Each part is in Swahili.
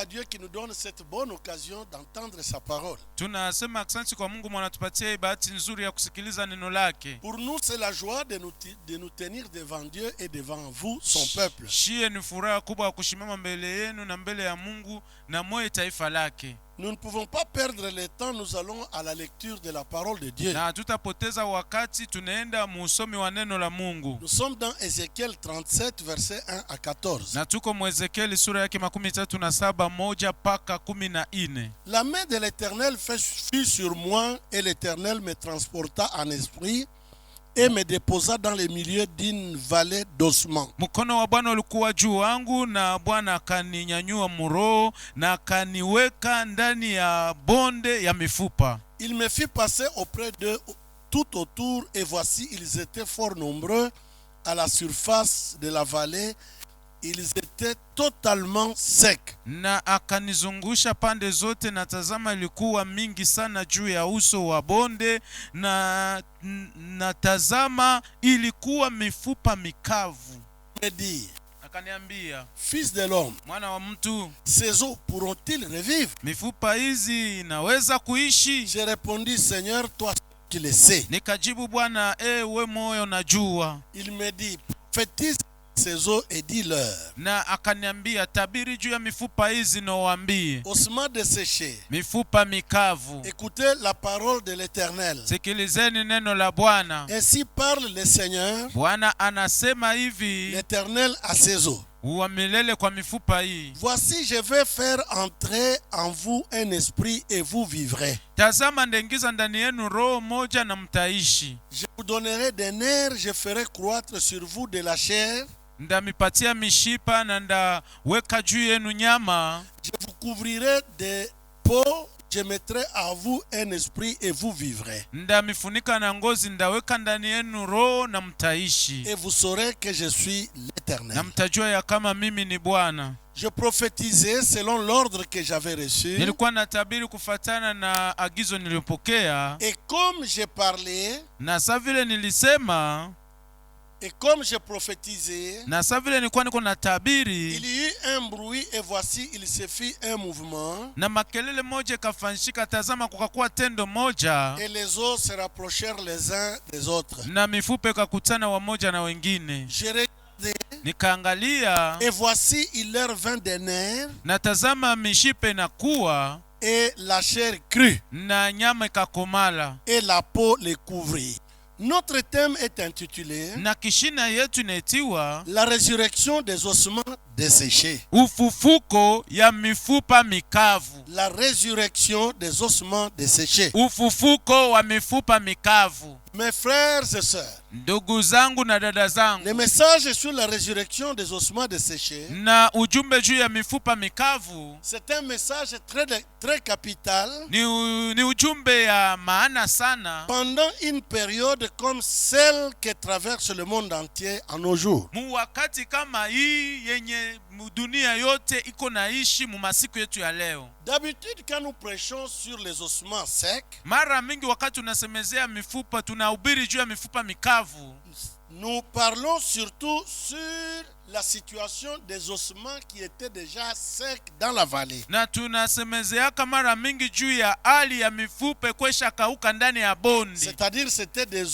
Dieu qui nous donne cette bonne occasion d'entendre sa parole. Tunasema asante kwa Mungu mwanatupatia bahati nzuri ya kusikiliza neno lake. Pour nous, c'est la joie de nous tenir devant Dieu et devant vous, son peuple. Shie ni furaha kubwa kushimama mbele yenu na mbele ya Mungu na moyo taifa lake. Nous ne pouvons pas perdre le temps, nous allons à la lecture de la parole de Dieu. Na tutapoteza wakati, tunaenda musomi wa neno la Mungu. Nous sommes dans Ézéchiel 37 versets 1 à 14. Na tuko mu Ezekieli sura yake 37 moja mpaka 14. La main de l'Éternel fut sur moi et l'Éternel me transporta en esprit et me déposa dans le milieu d'une vallée d'ossements. Mkono wa Bwana ulikuwa juu wangu na Bwana akaninyanyua muroho na akaniweka ndani ya bonde ya mifupa. Il me fit passer auprès d'eux tout autour et voici ils étaient fort nombreux à la surface de la vallée. Ils étaient totalement secs. Na akanizungusha pande zote na tazama ilikuwa mingi sana juu ya uso wa bonde na tazama ilikuwa mifupa mikavu. Me dit, akaniambia, fils de l'homme, mwana wa mtu, ces os pourront-ils revivre? Mifupa hizi inaweza kuishi? J'ai répondu, Seigneur, toi qui le sais. Nikajibu, Bwana, we moyo najua. Il me dit, prophétise ces os et dis-leur. Na akaniambia, tabiri juu ya mifupa hizi na uambie. Ossements desséchés, mifupa mikavu, écoutez la parole de l'Éternel. Sikilizeni neno la Bwana. Ainsi parle le Seigneur, Bwana anasema hivi, l'Éternel à ses os. wa milele kwa mifupa hii. Voici, je vais faire entrer en vous un esprit et vous vivrez. Tazama, ndaingiza ndani yenu roho moja na mtaishi. Je vous donnerai des nerfs, je ferai croître sur vous de la chair. Ndamipatia mishipa na ndaweka juu yenu nyama. Je vous couvrirai de peau, je mettrai à vous un esprit et vous vivrez. Ndamifunika na ngozi, ndaweka ndani yenu roho na mtaishi. Et vous saurez que je suis l'Éternel. Na mtajua ya kama mimi ni Bwana. Je prophétisais selon l'ordre que j'avais reçu. Nilikuwa natabiri kufatana na agizo nilipokea. Et comme j'ai parlé, na sa vile nilisema, et comme je prophétisais, na sa vile nilikuwa niko natabiri, il y eut un bruit et voici il se fit un mouvement. na makelele moja ikafanyika, tazama kukakuwa tendo moja, Et les os se rapprochèrent les uns des autres. na mifupa ikakutana wamoja na wengine. Je regardais Nikaangalia, et voici il leur vint des nerfs na tazama mishipa inakuwa, et la chair crue na nyama ikakomala. et la peau les couvrit. Notre thème est intitulé Na kishina yetu inaitiwa La résurrection des ossements desséchés. ufufuko ya mifupa mikavu. La résurrection des ossements desséchés. Ufufuko wa mifupa mikavu. Mes frères et sœurs, Ndugu zangu na dada zangu, le message sur la résurrection des ossements desséchés, na ujumbe juu ya mifupa mikavu c'est un message très capital ni ujumbe ya maana sana pendant une période comme celle que traverse le monde entier en nos jours. mu wakati kama hii yenye dunia yote iko naishi mu masiku yetu ya leo. D'habitude, quand nous prêchons sur les ossements secs, Mara mingi wakati tunasemezea mifupa, tunahubiri juu ya mifupa mikavu, nous parlons surtout sur la situation des ossements qui étaient déjà secs dans la vallée. na tunasemezea mara mingi juu ya hali ya mifupa kwesha kauka ndani ya bonde. C'est-à-dire c'était des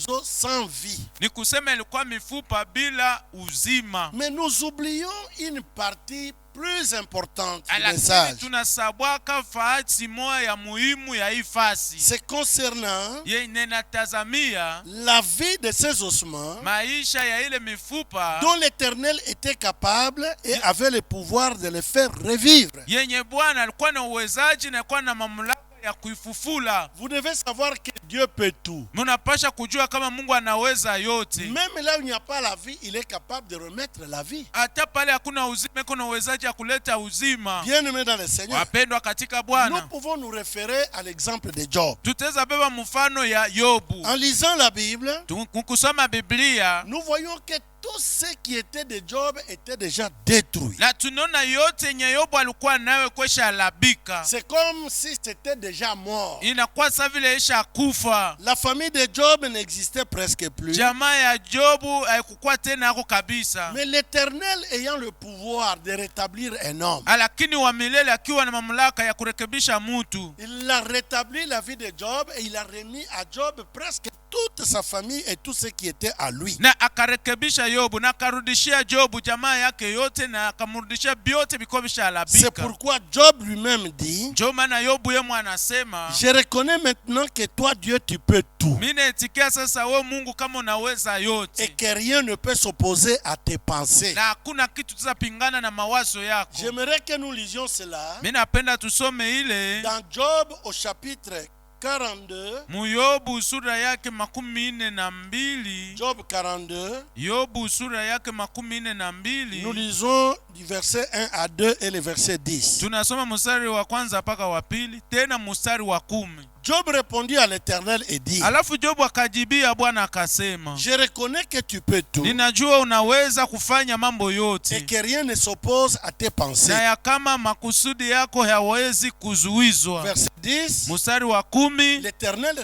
os sans vie. Ni kusema ilikuwa mifupa bila uzima. Mais nous oublions une partie plus importante du Lakini message. tunasabwaka faati moja ya muhimu ya hii fasi. C'est concernant Yenye natazamia la vie de ces ossements maisha ya ile mifupa dont l'Éternel était capable et avait le pouvoir de les faire revivre. yenye Bwana alikuwa na uwezaji na alikuwa na mamlaka ya kuifufula. Vous devez savoir que Dieu peut tout. Munapasha kujua kama Mungu anaweza yote. Même là où il n'y a pas la vie, il est capable de remettre la vie. Hata pale hakuna uzima, kuna uwezaji ya kuleta uzima. Bien-aimés dans le Seigneur, Wapendwa katika nous Bwana, pouvons nous référer à l'exemple de Job. tutaweza beba mfano ya Yobu. En lisant la Bible, Kusoma Biblia, nous voyons que tout ce qui était de Job était déjà détruit. Na tunaona yote yenye Yobu alikuwa nayo kwesha alabika. C'est comme si c'était déjà mort. Inakuwa sa vile isha kufa. La famille de Job n'existait presque plus. Jamaa ya Jobu haikukuwa tena hako kabisa. Mais l'Éternel ayant le pouvoir de rétablir un homme, Lakini wa milele akiwa na mamlaka ya kurekebisha mtu, il a rétabli la vie de Job et il a remis à Job presque toute sa famille et tout ce qui était à lui. na akarekebisha Yobu na akarudishia Jobu jamaa yake yote na akamrudishia biote biko bishalabika. C'est pourquoi Job lui-même dit, Ndio maana Yobu yeye anasema, je reconnais maintenant que toi Dieu tu peux tout. mimi naitikia sasa wewe Mungu kama unaweza yote. Et que rien ne peut s'opposer à tes pensées. Na hakuna kitu kitapingana na mawazo yako. J'aimerais que nous lisions cela Mimi napenda tusome ile dans Job au chapitre 42. Yobu sura yake 42. Job 42. Yobu sura yake 42. Nous lisons du verset 1 à 2 et le verset 10. Tunasoma mstari wa kwanza mpaka wa pili, tena mstari wa 10. Job répondit à l'Éternel et dit, Alafu Jobu akajibia Bwana akasema, je reconnais que tu peux tout ninajua unaweza kufanya mambo et yote, que rien ne s'oppose à tes pensées. na ya kama makusudi yako hayawezi kuzuizwa. Verset 10. Mstari wa 10, L'Éternel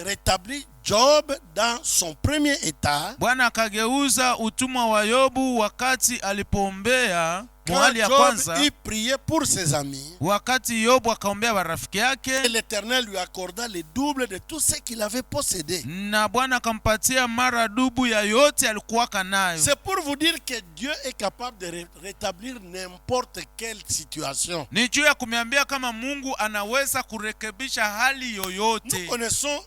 rétablit Job dans son premier état. Bwana akageuza utumwa wa Yobu wakati alipoombea Quand mahali ya Job kwanza, eut prié pour ses amis, wakati Yobu akaombea marafiki et yake, l'Éternel lui accorda le double de tout ce qu'il avait possédé. na Bwana akampatia mara dubu ya yote alikuwaka nayo. C'est pour vous dire que Dieu est capable de rétablir n'importe quelle situation. Ni juu ya kumiambia kama Mungu anaweza kurekebisha hali Nous yoyote. connaissons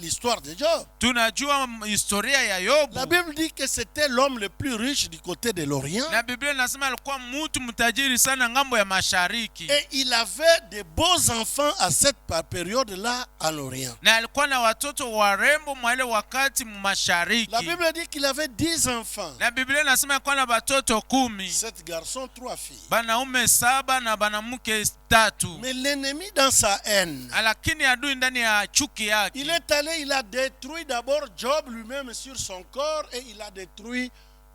l'histoire de Job. Tunajua historia ya Yobu. La Bible dit que c'était l'homme le plus riche du côté de l'Orient. Na Biblia inasema alikuwa mtu mtajiri sana ngambo ya mashariki. Et il avait de beaux enfants à cette période-là à l'Orient. Na alikuwa na watoto warembo mwale wakati mashariki. La Bible dit qu'il avait 10 enfants. Na Biblia inasema alikuwa na watoto 10. 7 garçons, 3 filles. Banaume 7 na banamuke 3. Mais l'ennemi dans sa haine, Lakini adui ndani ya chuki yake, il est allé, il a détruit d'abord Job lui-même sur son corps et il a détruit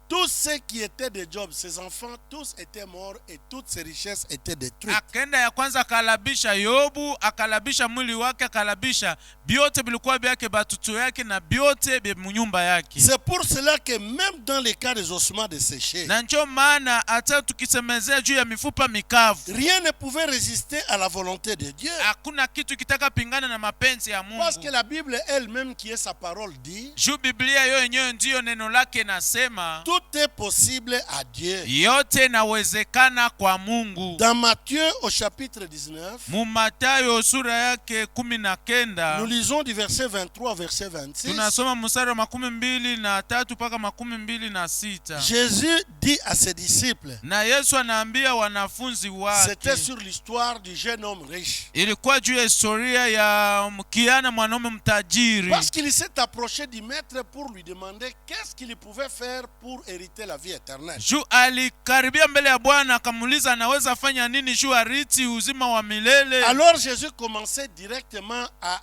tout ce qui était de Job. Ses enfants tous étaient morts et toutes ses richesses étaient détruites. Akenda ya kwanza akalabisha Yobu, akalabisha mwili wake, akalabisha biote bilikuwa byake, batutu yake na biote bya nyumba yake. C'est pour cela que même dans les cas des ossements desséchés, Na ndio maana hata tukisemezea juu ya mifupa mikavu, rien ne pouvait résister à la volonté de Dieu. hakuna kitu kitaka pingana na mapenzi ya Mungu. Parce que la Bible elle-même qui est sa parole dit, Juu Biblia yo yenyewe ndio neno lake nasema, tout est possible à Dieu. yote nawezekana kwa Mungu. Dans Matthieu au chapitre 19, Mu Mathayo sura yake 19, nous lisons du verset 23 au verset 26. tunasoma mstari wa 23 mpaka 26. Jésus dit à ses disciples, Na Yesu anaambia wanafunzi c'était wake, sur l'histoire du jeune homme riche. ilikuwa juu ya historia ya mkiana mwanaume mtajiri. Parce qu'il s'est approché du maître pour lui demander qu'est-ce qu'il pouvait faire pour hériter la vie éternelle. Juu alikaribia mbele ya Bwana akamuuliza anaweza fanya nini juu ariti uzima wa milele. Alors Jésus commençait directement à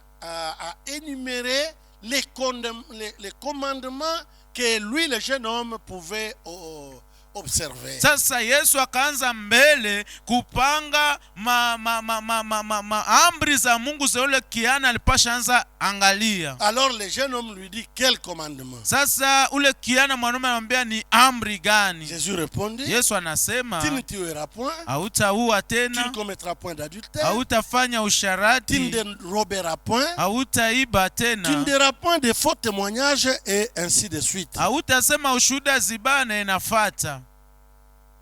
énumérer les commandements que lui, le jeune homme, pouvait observer. Sasa Yesu akaanza mbele kupanga amri za Mungu za ule kiana alipasha anza angalia. Alors le jeune homme lui dit quel commandement? Sasa ule kiana mwanaume anamwambia ni amri gani? Jésus répondit, Yesu anasema, tu ne tueras point, hautaua tu ne tena, commettras point d'adultère, hautafanya tu usharati, ne déroberas point, hautaiba tu ne tena, diras point de faux témoignages et ainsi de suite. hautasema ushuhuda zibana inafuata.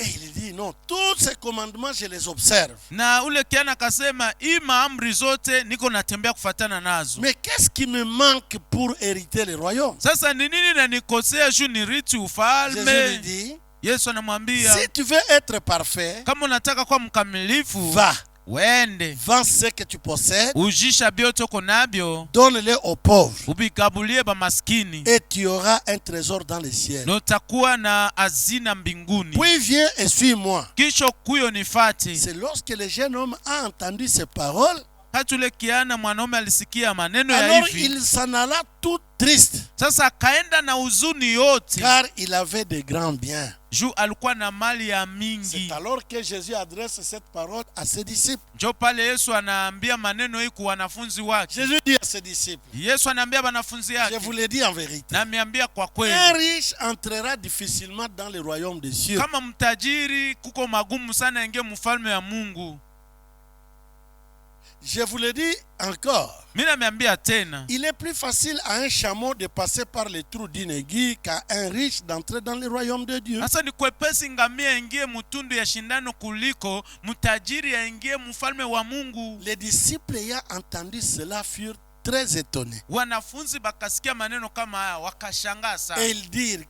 Et il dit non, tous ces commandements je les observe. Na ule kiana akasema hii maamri zote niko natembea kufatana nazo. Mais qu'est-ce qui me manque pour hériter le royaume? Sasa ni nini na nikosea juu niriti Jésus lui ufalme? dit, Yesu anamwambia, si tu veux être parfait, kama unataka kuwa mkamilifu, va, wende vends ce que tu possèdes, ujisha byote uko nabyo, donne-les aux pauvres, ubigabulie bamaskini, et tu auras un trésor dans les cieux. na utakuwa na hazina mbinguni. Puis viens et suis-moi. Kisha kuyo nifate. C'est lorsque le jeune homme a entendu ces paroles Wakati ule kiana mwanaume alisikia maneno ya Alors hivi, il s'en alla tout triste, sasa akaenda na huzuni yote, car il avait de grands biens. juu alikuwa na mali ya C'est mingi. alors que Jésus adresse cette parole à ses disciples. Njo pale Yesu anaambia maneno hii kwa wanafunzi wake. Jésus dit à ses disciples, Yesu anaambia wanafunzi je yake, vous le dis en vérité, na ameambia kwa un kweli, riche entrera difficilement dans le royaume des cieux. kama mtajiri kuko magumu sana ingie mfalme ya Mungu. Je vous le dis encore, Mimi nameambia tena, il est plus facile à un chameau de passer par les trous d'une aiguille qu'à un riche d'entrer dans le royaume de Dieu. sasa ni kwepesi ngamia ingie mtundu ya shindano kuliko mtajiri aingie mfalme wa Mungu. Les disciples ayant entendu cela furent très étonnés. Wanafunzi bakasikia maneno kama haya wakashangaa sana. Et ils dirent,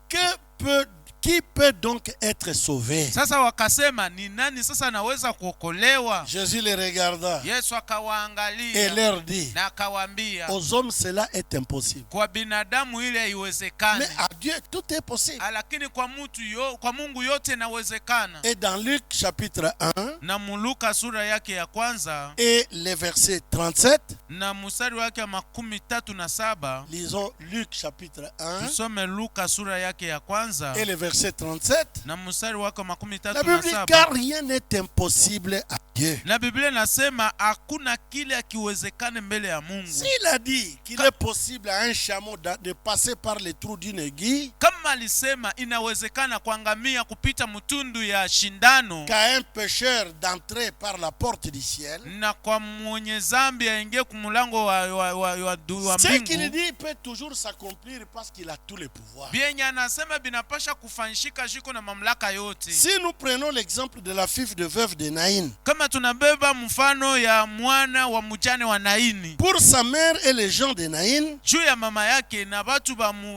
qui peut donc être sauvé? Sasa wakasema ni nani sasa anaweza kuokolewa? Jésus les regarda Yesu et akawaangalia leur dit, na akawaambia, aux hommes cela est impossible, kwa binadamu ile mais haiwezekani, à Dieu tout est possible. lakini kwa kwa Mungu yote inawezekana. Et dans Luc chapitre 1 Na Luka sura yake ya kwanza et les versets 37, na mstari wake 37, lisons Luc chapitre 1 tusome Luka sura yake ya kwanza et les versets 37, na mstari wake la Bible dit, 37. car rien n'est impossible à Dieu. Na Biblia inasema hakuna kile akiwezekane mbele ya Mungu. S'il a dit qu'il est possible à un chameau de passer par les trous d'une aiguille, Kama alisema inawezekana kwa ngamia kupita mtundu ya shindano, qu'à un pécheur d'entrer par la porte du ciel, na kwa mwenye zambi aingie kumulango wa ce qu'il mbingu, dit peut toujours s'accomplir parce qu'il a tous les pouvoirs. bienya anasema binapasha kufanyika jiko na mamlaka yote. Si nous prenons l'exemple de la fille de veuve de Naïn, Kama tunabeba mfano ya mwana wa mjane wa Naini, pour sa mère et les gens de Naïn, juu ya mama yake na watu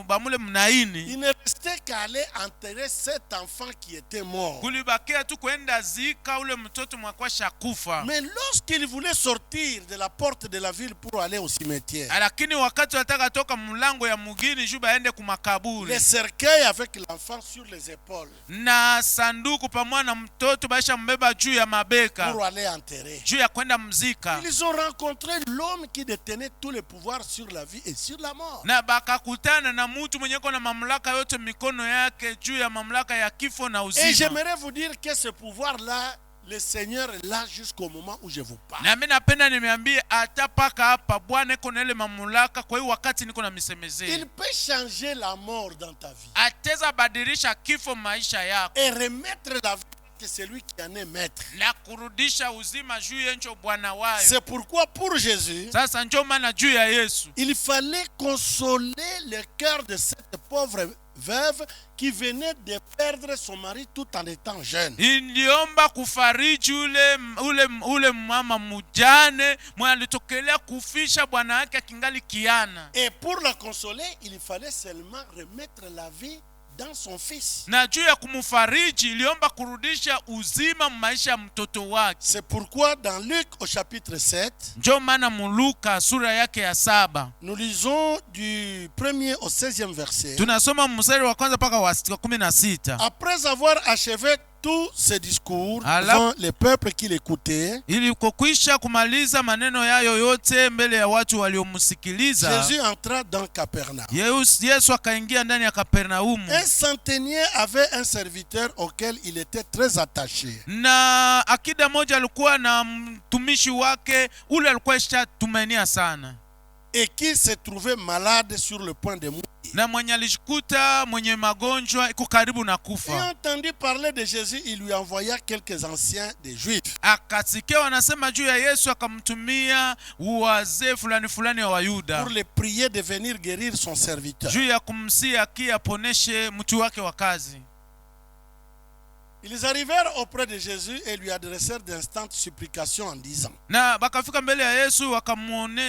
bamule mnaini, il ne restait qu'à aller enterrer cet enfant qui était mort. kulibakia tu kwenda zika ule mtoto mwakwasha kufa. Mais lorsqu'il voulait sortir de la porte de la ville pour aller au cimetière, Lakini wakati wataka toka mlango ya mugini juu baende kumakaburi, les cercueils avec l'enfant sur les épaules na sanduku pamoja na mtoto baisha mbeba juu ya mabeka pour aller enterrer, juu ya kwenda mzika, ils ont rencontré l'homme qui détenait tous les pouvoirs sur la vie et sur la mort. na bakakutana na mtu mwenye na mamlaka yote mikono yake juu ya mamlaka ya kifo na Et uzima. j'aimerais vous dire que ce pouvoir-là, le Seigneur est là jusqu'au moment où je vous parle. Na mimi napenda nimeambie hata paka hapa Bwana iko na ile mamlaka. Kwa hiyo wakati niko na misemezeni, Il peut changer la mort dans ta vie ateza badilisha kifo maisha yako et remettre la vie que celui qui en est maître. na kurudisha uzima juu yencho Bwana wayo. C'est pourquoi pour Jésus, Sasa ndio maana juu ya Yesu il fallait consoler le cœur de cette pauvre veuve qui venait de perdre son mari tout en étant jeune. iliomba kufariji ule mama mujane mwenye alitokelea kufisha bwana yake akingali kiana. Et pour la consoler, il fallait seulement remettre la vie dans son fils. Na juu ya kumfariji iliomba kurudisha uzima maisha ya mtoto wake. C'est pourquoi dans Luc au chapitre 7, Ndio maana Luka sura yake ya 7 nous lisons du 1er au 16e verset. tunasoma mstari wa kwanza mpaka wa 16. Après avoir achevé tous ces discours Alors, devant les peuples qui l'écoutaient, ili kukwisha kumaliza maneno yayo yote mbele ya watu waliomsikiliza, Jésus entra dans Capernaum. Yesu akaingia ndani ya Kapernaumu. Un centenier avait un serviteur auquel il était très attaché. Na akida moja alikuwa na mtumishi wake ule alikuwa ishatumainia sana, Et qui se trouvait malade sur le point de mourir. na mwenye alishikuta mwenye magonjwa iko karibu na Ayant kufa. entendu parler de Jésus, il lui envoya quelques anciens des Juifs Akasikia wanasema juu ya Yesu, akamtumia wazee fulani fulani wa Wayuda pour les prier de venir guérir son serviteur. juu ya kumsia aponeshe mtu wake wa kazi. Ils arrivèrent auprès de Jésus et lui adressèrent d'instantes supplications en disant, Na bakafika mbele ya Yesu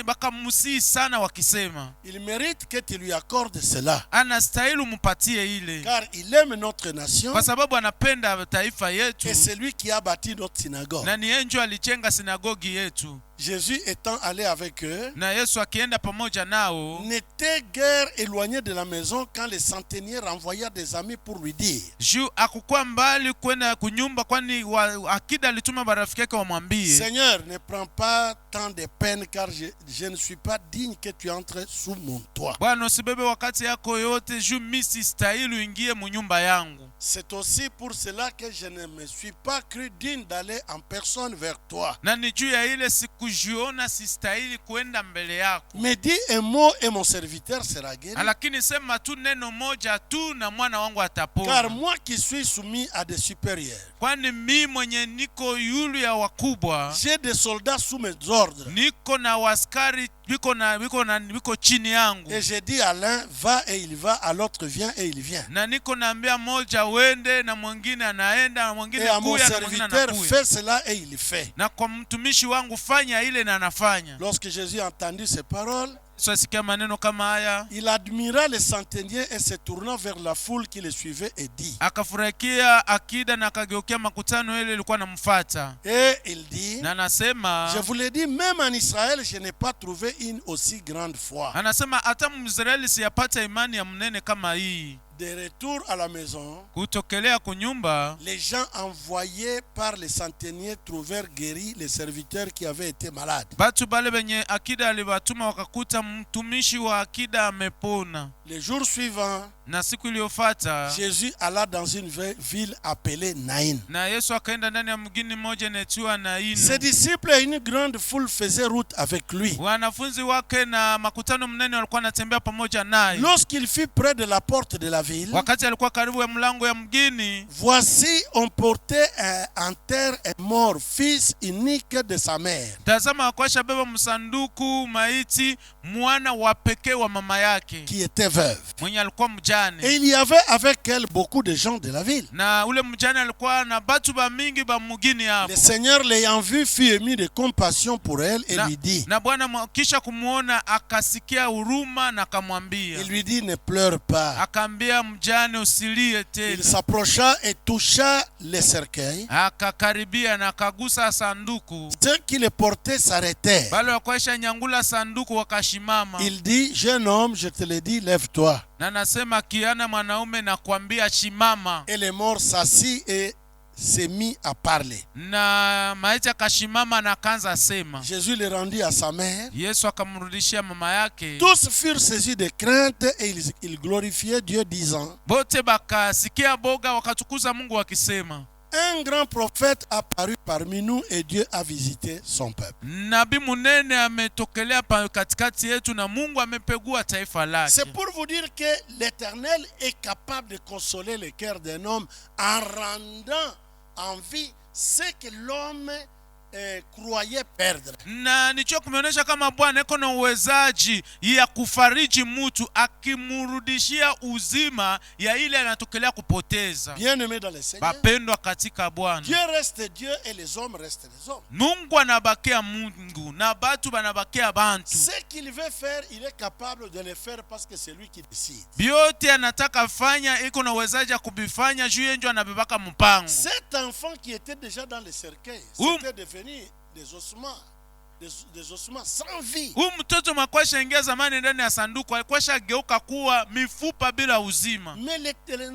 bakamusii sana wakisema, il mérite que tu lui accordes cela, anastahili umpatie ile, car il aime notre nation kwa sababu anapenda taifa yetu, et c'est lui qui a bâti notre synagogue. na ni yeye alijenga sinagogi yetu. Jésus étant allé avec eux, na Yesu akienda pamoja nao, n'était guère éloigné de la maison quand les centeniers renvoyèrent des amis pour lui dire, juu akukuwa mbali kwenda kunyumba, kwani akida alituma barafiki yake wamwambie, Seigneur, ne prends pas tant de peine car je ne suis pas digne que tu entres sous mon toit. Bwana usibebe wakati yako yote, juu mimi sistahili uingie munyumba yangu. C'est aussi pour cela que je ne me suis pas cru digne d'aller en personne vers toi. Na ni juu ya ile sikujiona sistahili kwenda mbele yako. Mais dis un mot et mon serviteur sera guéri. Lakini sema tu neno moja tu na mwana wangu atapona. Car moi qui suis soumis à des supérieurs, kwani mimi mwenye niko yulu ya wakubwa, j'ai des soldats sous mes ordres. niko na waskari biko chini yangu. Et j'ai dit à l'un, va et il va, à l'autre, viens et il vient. Na niko naambia moja wende na mwingine anaenda, na mwingine Et à mon kuya na mwingine serviteur, anakuya. fais cela et il fait. Na kwa mtumishi wangu fanya ile na anafanya. Lorsque Jésus a entendu ces paroles, Sikia maneno kama haya, il admira les centeniers et se tournant vers la foule qui les suivait et dit, akafurahikia akida na akageukia makutano ile ilikuwa namfuata. et il dit, Na anasema, je vous l'ai dit, même en Israël, je n'ai pas trouvé une aussi grande foi. anasema hata Mwisraeli siyapata imani ya mnene kama hii. De retour à la maison, Kutokelea kunyumba, les gens envoyés par les centeniers trouvèrent guéris les serviteurs qui avaient été malades. batu bale benye akida alibatuma wakakuta mtumishi wa akida amepona. Les jours suivants, Na siku iliyofuata, Jésus alla dans une ville appelée Naïn. na Yesu akaenda ndani ya mgini mmoja inaitwa Naini. Ses disciples et une grande foule faisaient route avec lui. Wanafunzi wake na makutano mnene walikuwa wanatembea pamoja naye. Lorsqu'il fut près de la porte de la ville, Wakati alikuwa karibu ya mlango ya mgini, voici on portait en terre un mort, fils unique de sa mère. tazama akwasha beba msanduku maiti mwana wa pekee wa mama yake, Qui était veuve. mwenye alikuwa mjane. Et il y avait avec elle beaucoup de gens de la ville. Na ule mjane alikuwa na batu ba mingi ba mugini hapo. Le Seigneur l'ayant vu fut ému de compassion pour elle et lui dit, Na Bwana kisha kumuona akasikia huruma na akamwambia, il lui dit, ne pleure pas. akaambia mjane usilie Il tena. s'approcha et toucha le cercueil. Akakaribia na akagusa sanduku. Ceux qui le portaient s'arrêtaient. Bale wakwaisha nyangula sanduku wakashimama. Il dit, jeune homme, je te le dis, lève-toi. Na nasema kiana mwanaume na kuambia shimama. Et le mort s'assit et s'est mis à parler. Na maiti akashimama na akaanza sema. Jésus le rendit à sa mère. Yesu akamrudishia mama yake. Tous furent saisis de crainte et ils glorifiaient Dieu disant, Bote bakasikia boga wakatukuza Mungu wakisema, un grand prophète apparut parmi nous et Dieu a visité son peuple. nabii munene ametokelea katikati yetu na Mungu amepegua taifa lake. C'est pour vous dire que l'Éternel est capable de consoler le cœur d'un homme en rendant en vie ce que l'homme croyait perdre. Na nicho kumeonyesha kama Bwana eko na uwezaji ya kufariji mtu akimrudishia uzima ya ile anatokelea kupoteza. Bien-aimé dans le Seigneur, Bapendwa katika Bwana, Dieu reste Dieu et les hommes restent les hommes. Mungu anabakia Mungu na batu banabakia bantu. Ce qu'il veut faire, il est capable de le faire parce que c'est lui qui décide. Biote anataka fanya iko na uwezaji ya kubifanya juu yeye ndio anabebaka mpango. Cet enfant qui était déjà dans le cercueil, c'était devenu des ossements sans vie. Mtoto makwasha ingia zamani ndani ya sanduku alikwasha geuka kuwa mifupa bila uzima. Mais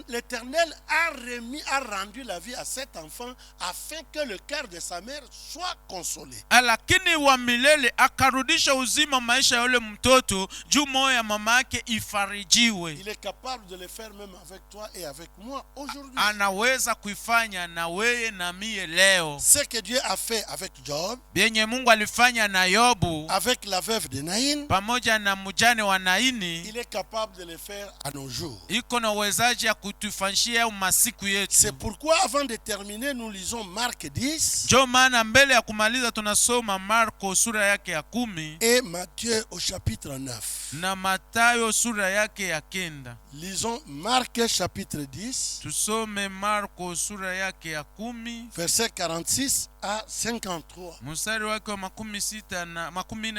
l'Éternel a rendu la vie à cet enfant afin que le cœur de sa mère soit consolé. Lakini wa milele akarudisha uzima maisha ya yule mtoto juu moyo ya mama yake ifarijiwe. Il est capable de le faire même avec toi et avec moi aujourd'hui. Anaweza kuifanya na wewe na mie leo. Ce que Dieu a fait avec Job, Bienye Mungu alifanya na Yobu, avec la veuve de Naïn, pamoja na mjane wa Naini, il est capable de le faire à nos jours. iko na uwezaji ya kutufanyia masiku yetu. C'est pourquoi avant de terminer, nous lisons Marc 10 Ndio maana mbele ya kumaliza tunasoma Marko sura yake ya 10 et Matthieu au chapitre 9. na Mathayo sura yake ya 9. Lisons Marc chapitre 10, Tusome Marko sura yake ya 10 versets 46 à 53. mstari wake wa 46 46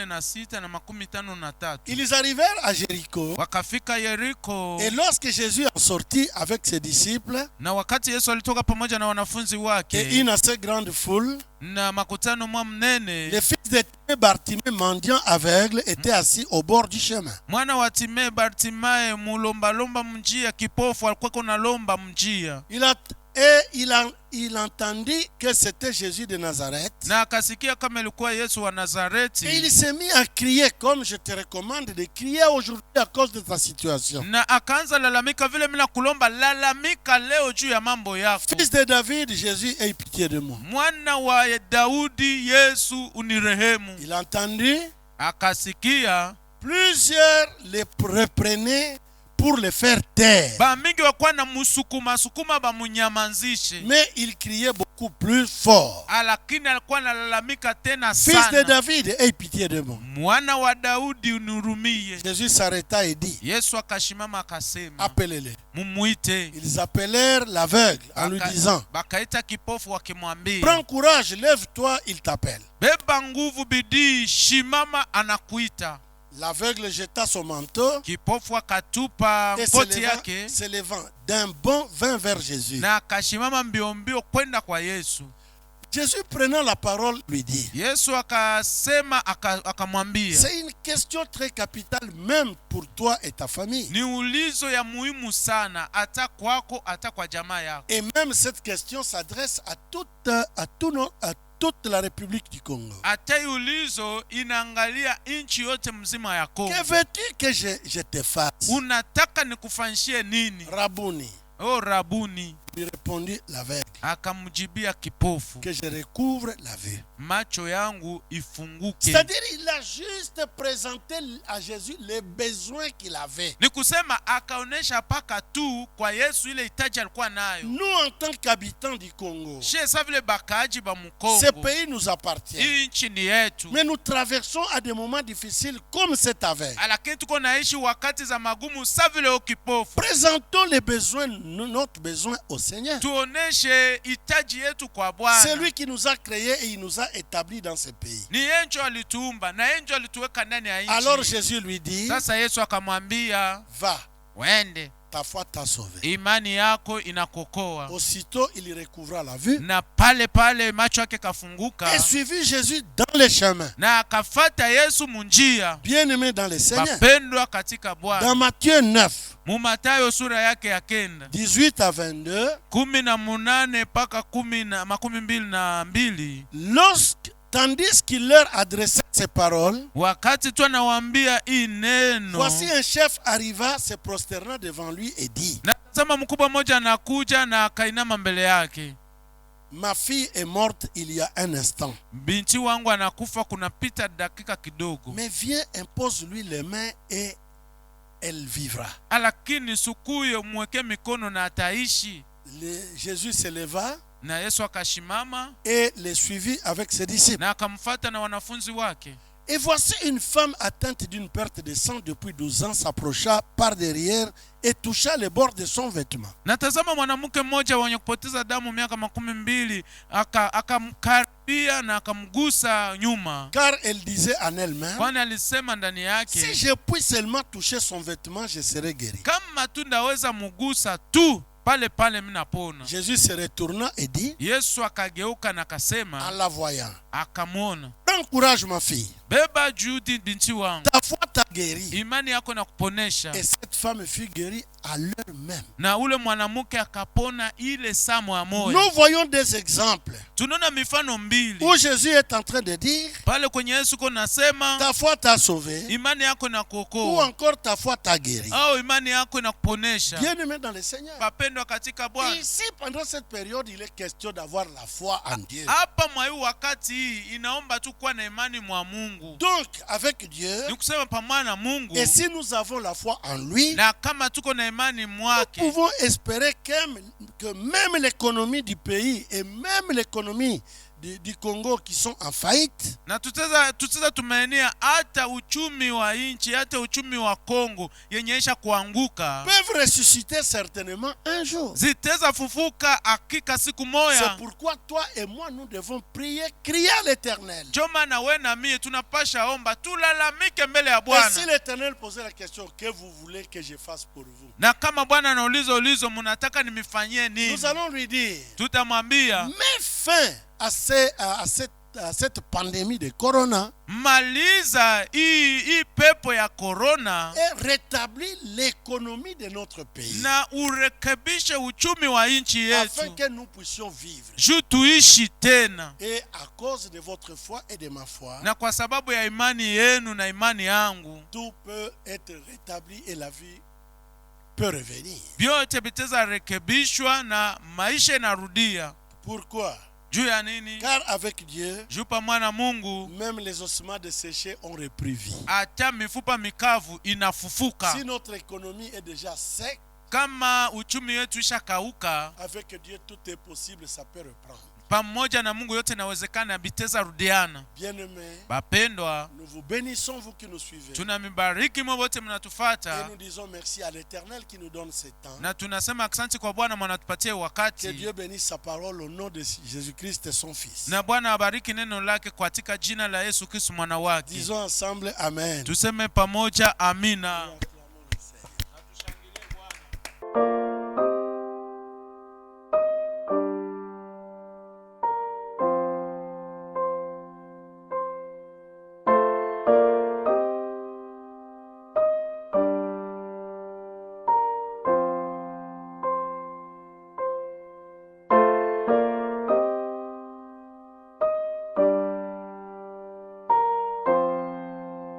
na 53. Ils arrivèrent à Jéricho. Wakafika Yeriko, Et lorsque Jésus en sortit avec ses disciples na wakati Yesu alitoka pamoja na wanafunzi et wake une assez grande foule, na makutano mwa mnene, le fils de Timée, Bartimée, mendiant aveugle, était assis au bord du chemin. mwana wa Timee Bartimae mulombalomba mjia, kipofu alikuwa na lomba mjia. Il entendit que c'était Jésus de Nazareth. Na akasikia kama ilikuwa Yesu wa Nazareti. Et il s'est mis à crier, comme je te recommande de crier aujourd'hui à cause de ta situation. Na akaanza lalamika vile mina kulomba, lalamika leo juu ya mambo yako. Fils de David, Jésus, aie pitié de moi. Mwana wa Daudi, Yesu unirehemu. Il entendit, Akasikia plusieurs les reprenaient pour le faire taire. ba mingi wakwa na musukuma ba munyamanzishe. Mais il criait beaucoup plus fort. Lakini alikuwa nalalamika tena Fils de sana. David, aie pitié de moi. Mwana wa Daudi unihurumie. Jésus s'arrêta et dit, Yesu akashimama akasema, appelez-les. mumuite. Ils appelèrent l'aveugle en lui disant, Bakaita kipofu wakimwambia, prends courage, lève-toi, il t'appelle. beba nguvu, bidii, shimama, anakuita. L'aveugle jeta son manteau Kipofu akatupa et koti yake se levant d'un bond vint vers Jésus. na akashimama mbio mbio kwenda kwa Yesu. Jésus prenant la parole lui dit, Yesu akasema akamwambia, c'est une question très capitale même pour toi et ta famille. ni ulizo ya muhimu sana, hata kwako hata kwa jamaa yako. Et même cette question s'adresse à toute la République du Congo. Hata ulizo inaangalia nchi yote mzima ya Kongo. Que veux-tu que je te fasse? Unataka nikufanyishie nini? Rabouni, Oh Rabuni, lui répondit l'aveugle, akamjibia kipofu, que je recouvre la vue. macho yangu ifunguke. C'est-à-dire, il a juste présenté à Jésus les besoins qu'il avait. Ni kusema akaonesha paka tu kwa Yesu ile hitaji alikuwa nayo. Nous, en tant qu'habitants du Congo, She sa vile bakaji ba ce Mkongo, pays nous appartient. hii nchi ni yetu. Mais nous traversons à des moments difficiles comme cet aveugle. Lakini tuko naishi wakati za magumu sa vile ukipofu. Présentons les besoins, notre besoin au Seigneur. Tuoneshe hitaji yetu kwa Bwana. C'est lui qui nous a créés et il nous a établis dans ce pays. Ni yeye ndio alituumba na yeye ndio alituweka ndani ya nchi. Alors Jésus lui dit, Sasa Yesu akamwambia, va, wende, ta foi t'a sauvé. imani yako inakokoa. Aussitôt, il recouvra la vue Na pale pale macho yake kafunguka et suivit Jésus dans les chemins. na akafata Yesu munjia. Bien-aimé dans le Seigneur. Bapendwa katika Bwana. Dans Matthieu 9, Mu Mathayo sura yake ya 9, 18 à 22, 18 mpaka 22. Tandis qu'il leur adressait ces paroles, Wakati tu anawaambia hii neno, voici un chef arriva, se prosterna devant lui et dit, na tazama mkubwa mmoja anakuja na akainama mbele yake. ma fille est morte il y a un instant. Binti wangu anakufa kunapita dakika kidogo. Mais viens, impose-lui les mains et elle vivra. Lakini sukuye mweke mikono na ataishi. Jésus se leva Na Yesu akashimama et les suivit avec ses disciples. na akamfuata na wanafunzi wake. Et voici une femme atteinte d'une perte de sang depuis 12 ans s'approcha par derrière et toucha le bord de son vêtement. Na tazama mwanamke mmoja mwenye kupoteza damu miaka 12 akamkaribia na akamgusa nyuma. Car elle disait en elle-même, Kwani alisema ndani yake, si je puis seulement toucher son vêtement, je serai guéri. kama tu ndaweza mugusa tu, pale pale minapona. Jésus se retourna et dit, Yesu akageuka na en akasema, la voyant, akamwona, prends courage ma fille, beba juhudi binti wangu, ta foi t'a guéri. imani yako na kuponesha. Et cette femme fut guérie à l'heure même. Na ule mwanamke akapona ile saa moja. Nous voyons des exemples Tunaona mifano mbili où Jésus est en train de dire, pale kwenye Yesu nasema ta foi t'a sauvé, imani yako na ou kuokoa encore ta foi t'a guéri. au imani yako na kuponesha. Bien-aimé dans le Seigneur. Wapendwa katika Bwana, Ici, pendant cette période, il est question d'avoir la foi en Dieu. hapa mwa hii wakati hii inaomba tu kuwa na imani mwa Mungu. Donc, avec Dieu, Ni kusema pamoja na Mungu, et si nous avons la foi en lui, na kama tuko na imani nous mwake, pouvons espérer que même l'économie du pays et même l'économie du Congo qui sont en faillite na tutaweza tumainia hata uchumi wa nchi, hata uchumi wa Kongo yenye isha kuanguka peuvent ressusciter certainement un jour. zitaweza fufuka hakika siku moja. C'est pourquoi toi et moi nous devons prier, crier à l'Éternel. Joma na wewe na mimi tunapasha omba, tulalamike mbele ya Et Bwana. si l'Éternel posait la question, que vous voulez que je fasse pour vous? Na kama Bwana anauliza ulizo, mnataka nimifanyie nini? Nous allons lui dire, Tutamwambia mets fin à cette pandémie de corona maliza hii pepo ya corona et rétablis l'économie de notre pays na urekebishe uchumi wa nchi afin yetu que nous puissions vivre. juu tuishi tena. Et à cause de votre foi et de ma foi, Na kwa sababu ya imani yenu na imani yangu, tout peut être rétabli et la vie peut revenir. vyote vitaweza rekebishwa na maisha inarudia. Pourquoi? Juu ya nini? Car avec Dieu, Juu pamoja na Mungu même les ossements desséchés ont repris vie. hata mifupa mikavu inafufuka. Si notre économie est déjà sec, Kama uchumi wetu ishakauka, avec Dieu tout est possible, ça peut reprendre. pamoja na Mungu yote inawezekana, biteza rudiana. Bien-aimés, Bapendwa, nous vous bénissons, vous qui nous suivez. tunamibariki mwe wote Et mnatufata, nous disons merci à l'Éternel qui nous donne ce temps. na tunasema asante kwa Bwana mwanatupatie Que wakati, Dieu bénisse sa parole au nom de Jésus-Christ et son Fils. na Bwana abariki neno lake katika jina la Yesu Kristo mwana wake. Disons ensemble Amen. Tuseme pamoja amina.